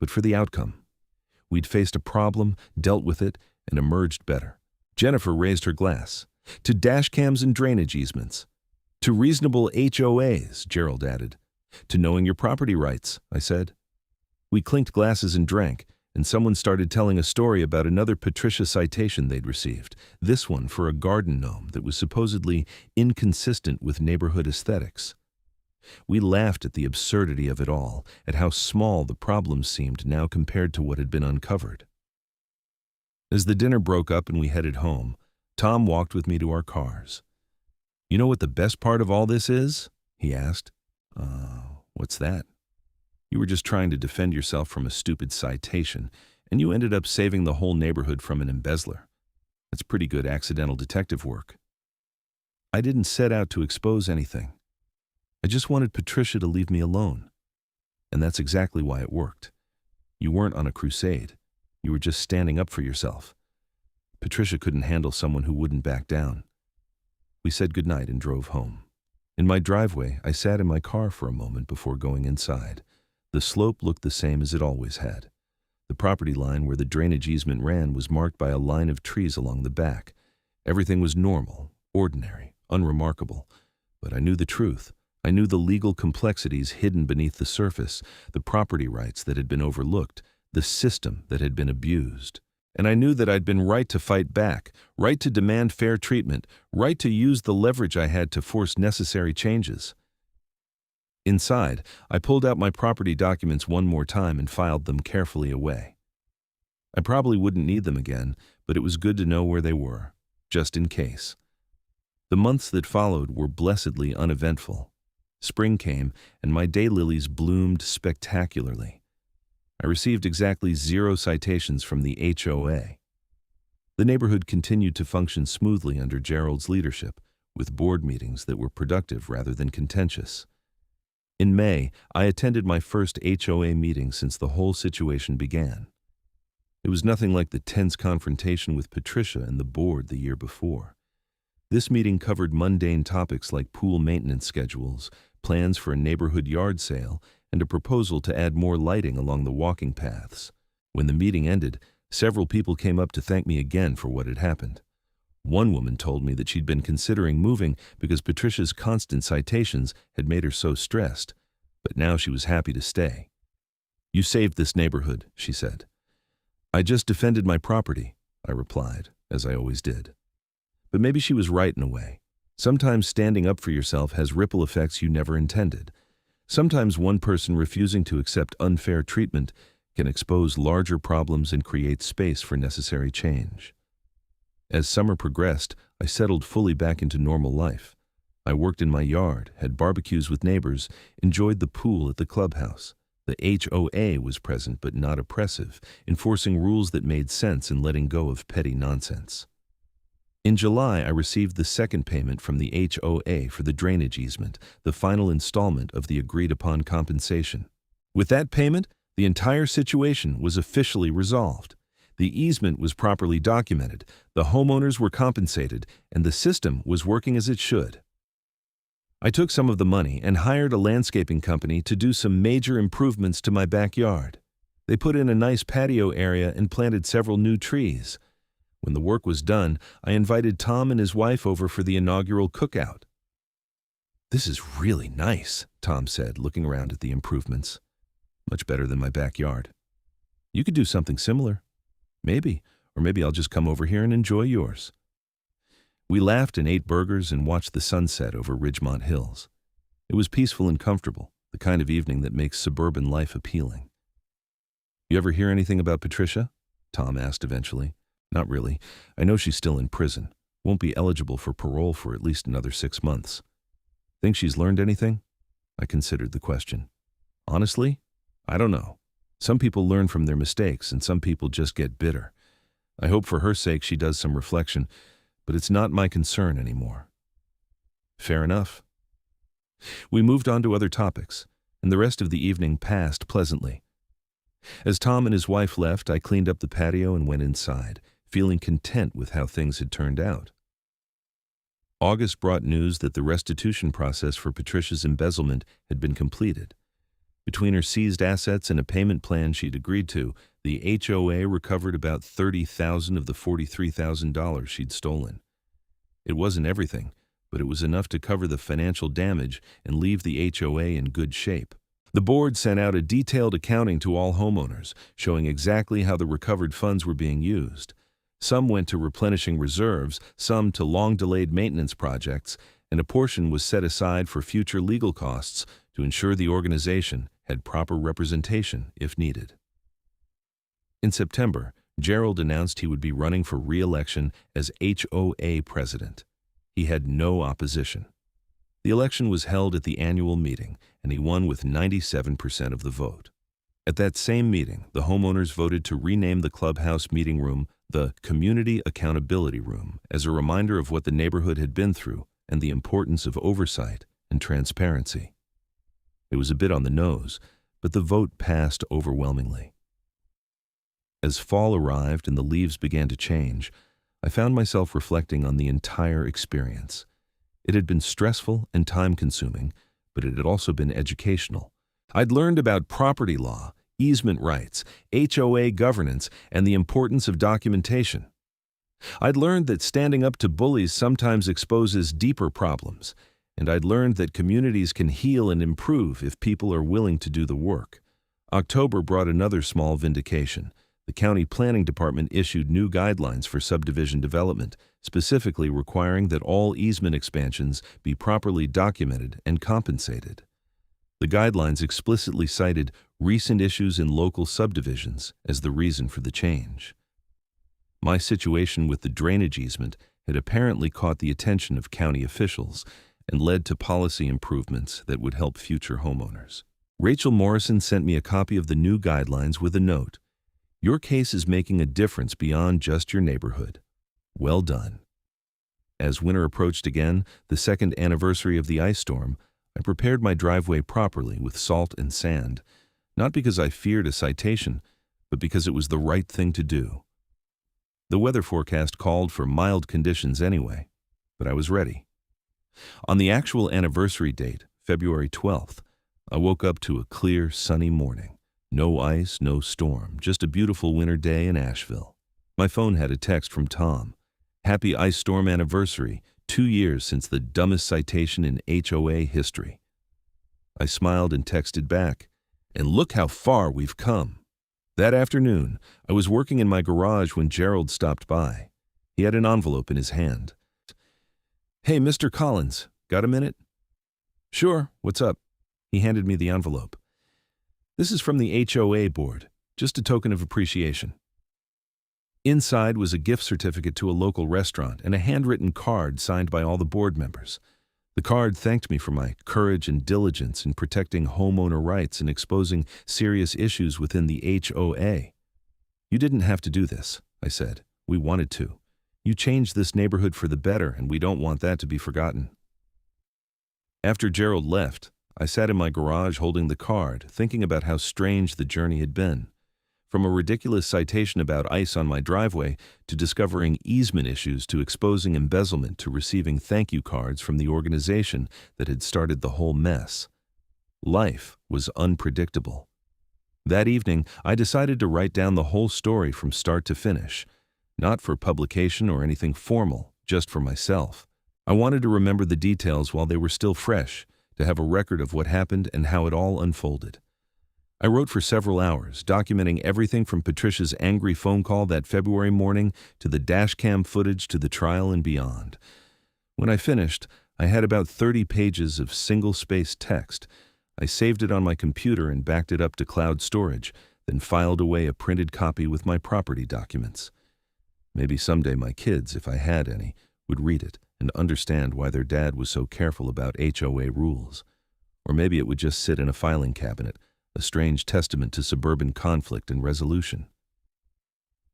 [SPEAKER 1] but for the outcome. We'd faced a problem, dealt with it, and emerged better. Jennifer raised her glass. To dash cams and drainage easements. To reasonable HOAs, Gerald added. To knowing your property rights, I said. We clinked glasses and drank, and someone started telling a story about another Patricia citation they'd received, this one for a garden gnome that was supposedly inconsistent with neighborhood aesthetics. We laughed at the absurdity of it all, at how small the problem seemed now compared to what had been uncovered. As the dinner broke up and we headed home, Tom walked with me to our cars. You know what the best part of all this is? He asked. What's that? You were just trying to defend yourself from a stupid citation, and you ended up saving the whole neighborhood from an embezzler. That's pretty good accidental detective work. I didn't set out to expose anything. I just wanted Patricia to leave me alone. And that's exactly why it worked. You weren't on a crusade. You were just standing up for yourself. Patricia couldn't handle someone who wouldn't back down. We said goodnight and drove home. In my driveway, I sat in my car for a moment before going inside. The slope looked the same as it always had. The property line where the drainage easement ran was marked by a line of trees along the back. Everything was normal, ordinary, unremarkable. But I knew the truth. I knew the legal complexities hidden beneath the surface, the property rights that had been overlooked, the system that had been abused. And I knew that I'd been right to fight back, right to demand fair treatment, right to use the leverage I had to force necessary changes. Inside, I pulled out my property documents one more time and filed them carefully away. I probably wouldn't need them again, but it was good to know where they were, just in case. The months that followed were blessedly uneventful. Spring came, and my daylilies bloomed spectacularly. I received exactly 0 citations from the HOA. The neighborhood continued to function smoothly under Gerald's leadership, with board meetings that were productive rather than contentious. In May, I attended my first HOA meeting since the whole situation began. It was nothing like the tense confrontation with Patricia and the board the year before. This meeting covered mundane topics like pool maintenance schedules, plans for a neighborhood yard sale, and a proposal to add more lighting along the walking paths. When the meeting ended, several people came up to thank me again for what had happened. One woman told me that she'd been considering moving because Patricia's constant citations had made her so stressed, but now she was happy to stay. "You saved this neighborhood," she said. "I just defended my property," I replied, as I always did. But maybe she was right in a way. Sometimes standing up for yourself has ripple effects you never intended. Sometimes one person refusing to accept unfair treatment can expose larger problems and create space for necessary change. As summer progressed, I settled fully back into normal life. I worked in my yard, had barbecues with neighbors, enjoyed the pool at the clubhouse. The HOA was present but not oppressive, enforcing rules that made sense and letting go of petty nonsense. In July, I received the second payment from the HOA for the drainage easement, the final installment of the agreed-upon compensation. With that payment, the entire situation was officially resolved. The easement was properly documented, the homeowners were compensated, and the system was working as it should. I took some of the money and hired a landscaping company to do some major improvements to my backyard. They put in a nice patio area and planted several new trees. When the work was done, I invited Tom and his wife over for the inaugural cookout. "This is really nice," Tom said, looking around at the improvements. "Much better than my backyard. You could do something similar. Maybe, or maybe I'll just come over here and enjoy yours." We laughed and ate burgers and watched the sunset over Ridgemont Hills. It was peaceful and comfortable, the kind of evening that makes suburban life appealing. "You ever hear anything about Patricia?" Tom asked eventually. "Not really. I know she's still in prison. Won't be eligible for parole for at least another 6 months. Think she's learned anything?" I considered the question. "Honestly, I don't know. Some people learn from their mistakes and some people just get bitter. I hope for her sake she does some reflection, but it's not my concern anymore." Fair enough. We moved on to other topics, and the rest of the evening passed pleasantly. As Tom and his wife left, I cleaned up the patio and went inside, feeling content with how things had turned out. August brought news that the restitution process for Patricia's embezzlement had been completed. Between her seized assets and a payment plan she'd agreed to, the HOA recovered about $30,000 of the $43,000 she'd stolen. It wasn't everything, but it was enough to cover the financial damage and leave the HOA in good shape. The board sent out a detailed accounting to all homeowners, showing exactly how the recovered funds were being used. Some went to replenishing reserves, some to long-delayed maintenance projects, and a portion was set aside for future legal costs to ensure the organization had proper representation if needed. In September, Gerald announced he would be running for re-election as HOA president. He had no opposition. The election was held at the annual meeting, and he won with 97% of the vote. At that same meeting, the homeowners voted to rename the clubhouse meeting room the Community Accountability Room as a reminder of what the neighborhood had been through and the importance of oversight and transparency. It was a bit on the nose, but the vote passed overwhelmingly. As fall arrived and the leaves began to change, I found myself reflecting on the entire experience. It had been stressful and time-consuming, but it had also been educational. I'd learned about property law, easement rights, HOA governance, and the importance of documentation. I'd learned that standing up to bullies sometimes exposes deeper problems, and I'd learned that communities can heal and improve if people are willing to do the work. October brought another small vindication. The county planning department issued new guidelines for subdivision development, specifically requiring that all easement expansions be properly documented and compensated. The guidelines explicitly cited recent issues in local subdivisions as the reason for the change. My situation with the drainage easement had apparently caught the attention of county officials and led to policy improvements that would help future homeowners. Rachel Morrison sent me a copy of the new guidelines with a note. "Your case is making a difference beyond just your neighborhood. Well done." As winter approached again, the second anniversary of the ice storm, I prepared my driveway properly with salt and sand, not because I feared a citation, but because it was the right thing to do. The weather forecast called for mild conditions anyway, but I was ready. On the actual anniversary date, February 12th, I woke up to a clear, sunny morning. No ice, no storm, just a beautiful winter day in Asheville. My phone had a text from Tom. "Happy ice storm anniversary, 2 years since the dumbest citation in HOA history." I smiled and texted back, "And look how far we've come." That afternoon, I was working in my garage when Gerald stopped by. He had an envelope in his hand. "Hey, Mr. Collins, got a minute?" "Sure, what's up?" He handed me the envelope. "This is from the HOA board, just a token of appreciation." Inside was a gift certificate to a local restaurant and a handwritten card signed by all the board members. The card thanked me for my courage and diligence in protecting homeowner rights and exposing serious issues within the HOA. "You didn't have to do this," I said. "We wanted to. You changed this neighborhood for the better, and we don't want that to be forgotten." After Gerald left, I sat in my garage holding the card, thinking about how strange the journey had been. From a ridiculous citation about ice on my driveway, to discovering easement issues, to exposing embezzlement, to receiving thank you cards from the organization that had started the whole mess. Life was unpredictable. That evening, I decided to write down the whole story from start to finish. Not for publication or anything formal, just for myself. I wanted to remember the details while they were still fresh, to have a record of what happened and how it all unfolded. I wrote for several hours, documenting everything from Patricia's angry phone call that February morning to the dashcam footage to the trial and beyond. When I finished, I had about 30 pages of single-spaced text. I saved it on my computer and backed it up to cloud storage, then filed away a printed copy with my property documents. Maybe someday my kids, if I had any, would read it and understand why their dad was so careful about HOA rules. Or maybe it would just sit in a filing cabinet, a strange testament to suburban conflict and resolution.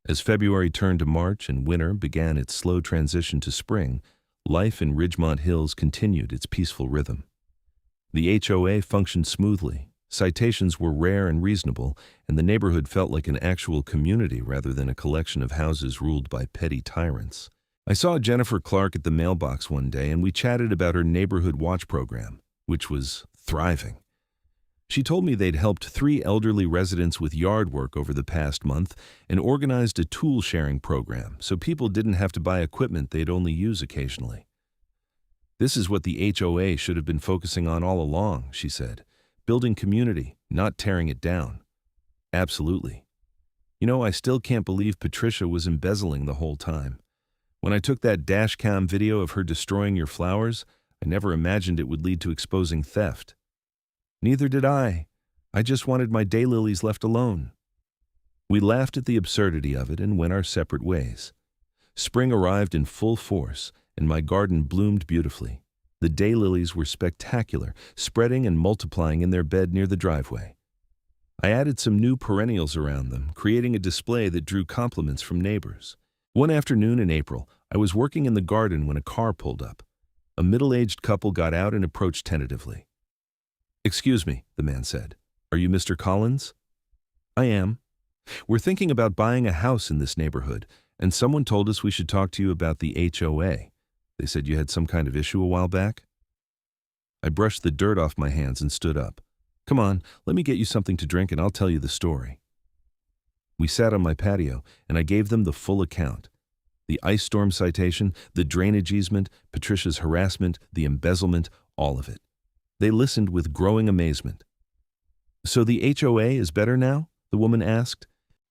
[SPEAKER 1] As February turned to March and winter began its slow transition to spring, life in Ridgemont Hills continued its peaceful rhythm. The HOA functioned smoothly, citations were rare and reasonable, and the neighborhood felt like an actual community rather than a collection of houses ruled by petty tyrants. I saw Jennifer Clark at the mailbox one day, and we chatted about her neighborhood watch program, which was thriving. She told me they'd helped 3 elderly residents with yard work over the past month and organized a tool-sharing program so people didn't have to buy equipment they'd only use occasionally. "This is what the HOA should have been focusing on all along," she said. "Building community, not tearing it down." Absolutely. You know, I still can't believe Patricia was embezzling the whole time. When I took that dashcam video of her destroying your flowers, I never imagined it would lead to exposing theft. Neither did I. I just wanted my daylilies left alone. We laughed at the absurdity of it and went our separate ways. Spring arrived in full force, and my garden bloomed beautifully. The daylilies were spectacular, spreading and multiplying in their bed near the driveway. I added some new perennials around them, creating a display that drew compliments from neighbors. One afternoon in April, I was working in the garden when a car pulled up. A middle-aged couple got out and approached tentatively. "Excuse me," the man said. "Are you Mr. Collins?" "I am. We're thinking about buying a house in this neighborhood, and someone told us we should talk to you about the HOA. They said you had some kind of issue a while back." I brushed the dirt off my hands and stood up. "Come on, let me get you something to drink and I'll tell you the story." We sat on my patio, and I gave them the full account. The ice storm citation, the drainage easement, Patricia's harassment, the embezzlement, all of it. They listened with growing amazement. "So the HOA is better now?" the woman asked.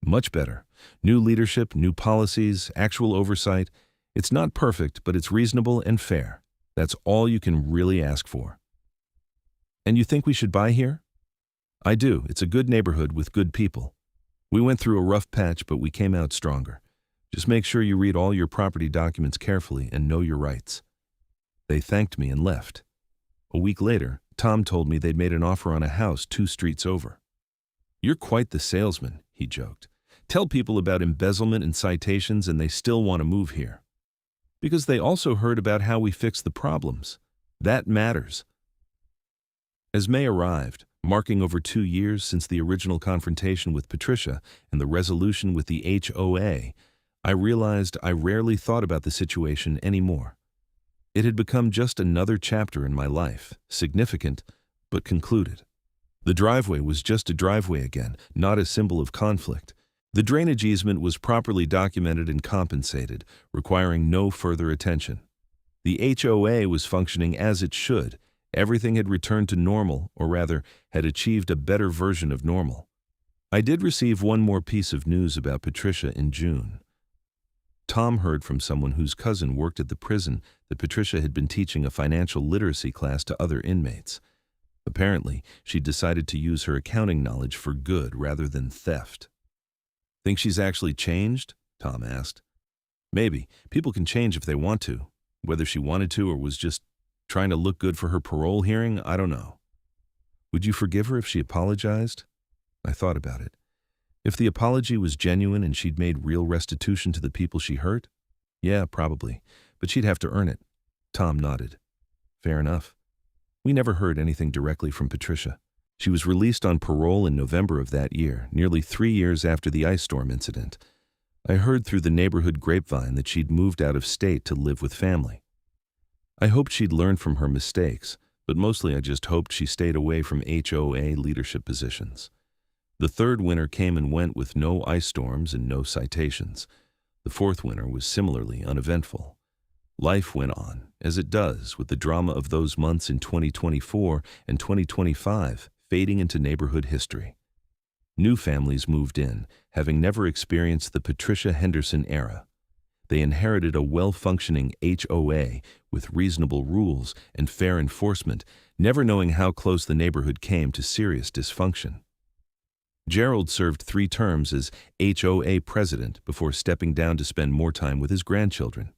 [SPEAKER 1] "Much better. New leadership, new policies, actual oversight. It's not perfect, but it's reasonable and fair. That's all you can really ask for." "And you think we should buy here?" "I do. It's a good neighborhood with good people. We went through a rough patch, but we came out stronger. Just make sure you read all your property documents carefully and know your rights." They thanked me and left. A week later, Tom told me they'd made an offer on a house 2 streets over. "You're quite the salesman," he joked. "Tell people about embezzlement and citations and they still want to move here." Because they also heard about how we fixed the problems. That matters. As May arrived, marking over 2 years since the original confrontation with Patricia and the resolution with the HOA, I realized I rarely thought about the situation anymore. It had become just another chapter in my life, significant, but concluded. The driveway was just a driveway again, not a symbol of conflict. The drainage easement was properly documented and compensated, requiring no further attention. The HOA was functioning as it should. Everything had returned to normal, or rather, had achieved a better version of normal. I did receive one more piece of news about Patricia in June. Tom heard from someone whose cousin worked at the prison that Patricia had been teaching a financial literacy class to other inmates. Apparently, she'd decided to use her accounting knowledge for good rather than theft. "Think she's actually changed?" Tom asked. "Maybe. People can change if they want to. Whether she wanted to or was just trying to look good for her parole hearing, I don't know." "Would you forgive her if she apologized?" I thought about it. If the apology was genuine and she'd made real restitution to the people she hurt? Yeah, probably, but she'd have to earn it. Tom nodded. Fair enough. We never heard anything directly from Patricia. She was released on parole in November of that year, nearly 3 years after the ice storm incident. I heard through the neighborhood grapevine that she'd moved out of state to live with family. I hoped she'd learned from her mistakes, but mostly I just hoped she stayed away from HOA leadership positions. The third winter came and went with no ice storms and no citations. The fourth winter was similarly uneventful. Life went on, as it does, with the drama of those months in 2024 and 2025 fading into neighborhood history. New families moved in, having never experienced the Patricia Henderson era. They inherited a well-functioning HOA with reasonable rules and fair enforcement, never knowing how close the neighborhood came to serious dysfunction. Gerald served 3 terms as HOA president before stepping down to spend more time with his grandchildren.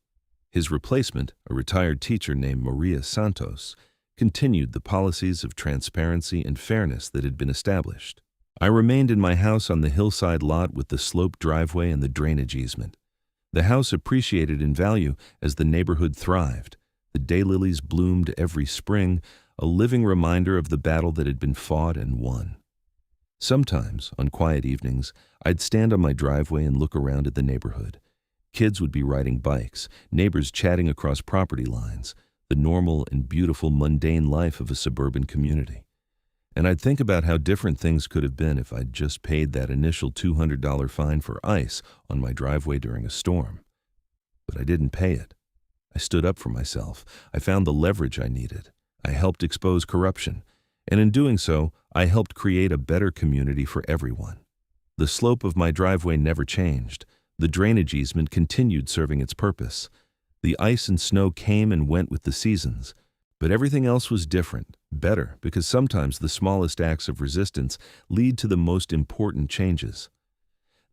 [SPEAKER 1] His replacement, a retired teacher named Maria Santos, continued the policies of transparency and fairness that had been established. I remained in my house on the hillside lot with the sloped driveway and the drainage easement. The house appreciated in value as the neighborhood thrived. The daylilies bloomed every spring, a living reminder of the battle that had been fought and won. Sometimes, on quiet evenings, I'd stand on my driveway and look around at the neighborhood. Kids would be riding bikes, neighbors chatting across property lines, the normal and beautiful mundane life of a suburban community. And I'd think about how different things could have been if I'd just paid that initial $200 fine for ice on my driveway during a storm. But I didn't pay it. I stood up for myself. I found the leverage I needed. I helped expose corruption. And in doing so, I helped create a better community for everyone. The slope of my driveway never changed. The drainage easement continued serving its purpose. The ice and snow came and went with the seasons. But everything else was different, better, because sometimes the smallest acts of resistance lead to the most important changes.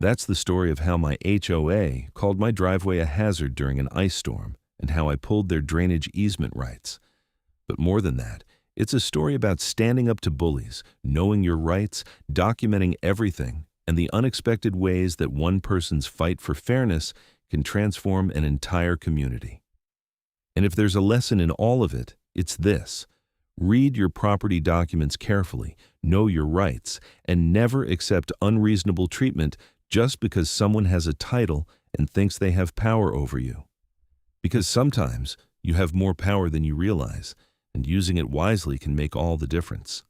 [SPEAKER 1] That's the story of how my HOA called my driveway a hazard during an ice storm and how I pulled their drainage easement rights. But more than that, it's a story about standing up to bullies, knowing your rights, documenting everything, and the unexpected ways that one person's fight for fairness can transform an entire community. And if there's a lesson in all of it, it's this: read your property documents carefully, know your rights, and never accept unreasonable treatment just because someone has a title and thinks they have power over you. Because sometimes you have more power than you realize, and using it wisely can make all the difference.